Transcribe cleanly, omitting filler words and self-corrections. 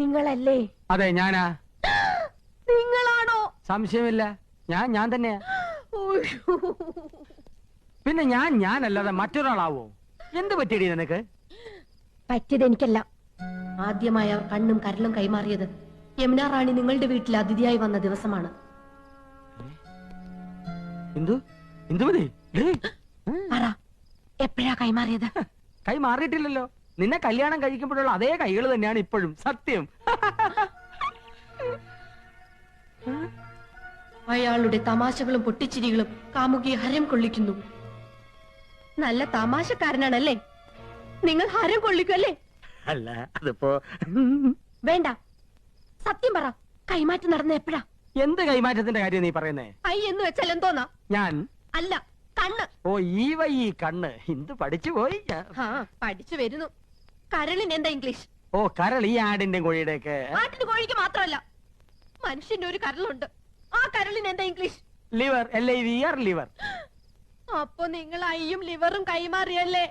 നിങ്ങളല്ലേ? അതെ, ഞാനാ. നിങ്ങളാണോ? സംശയമില്ല, ഞാൻ തന്നെയാ. പിന്നെ ഞാനല്ലാതെ മറ്റൊരാളാവോ? എന്ത് പറ്റിയടി നിനക്ക്? പറ്റിയത് എനിക്കല്ല. ആദ്യമായി അവർ കണ്ണും കരലും കൈമാറിയത് യമുന റാണി നിങ്ങളുടെ വീട്ടിൽ അതിഥിയായി വന്ന ദിവസമാണ്. എപ്പോഴാ കൈമാറിയത്? കൈ മാറിയിട്ടില്ലല്ലോ. നിന്നെ കല്യാണം കഴിക്കുമ്പോഴുള്ള അതേ കൈകൾ തന്നെയാണ് ഇപ്പോഴും. സത്യം. അയാളുടെ തമാശകളും പൊട്ടിച്ചിരികളും കാമുകിയെ ഹരം കൊള്ളിക്കുന്നു. നല്ല തമാശക്കാരനാണല്ലേ? നിങ്ങൾ ഹരം കൊള്ളിക്കുമല്ലേ? അല്ല, അതിപ്പോ വേണ്ട, സത്യം പറ. കൈമാറ്റം നടന്ന എപ്പോഴാ? എന്ത് കൈമാറ്റത്തിന്റെ കാര്യം നീ പറയുന്നേ? ഐ എന്ന് വെച്ചാൽ എന്തോന്നാ? ഞാൻ അല്ല, കണ്ണ്. ഓ, ഈ കണ്ണ്. എന്ത് പഠിച്ചു പോയി? പഠിച്ചു വരുന്നു. കരളിന് എന്താ ഇംഗ്ലീഷ്? ഓ, കരൾ. ഈ ആടിന്റെ കോഴിയുടെ ഒക്കെ. ആട്ടിന് കോഴിക്ക് മാത്രമല്ല, മനുഷ്യന്റെ ഒരു കരളുണ്ട്. ആ കരളിന് എന്താ ഇംഗ്ലീഷ്? ലിവർ. LIVR, liver. അപ്പൊ നിങ്ങൾ അയ്യും ലിവറും കൈമാറിയല്ലേ?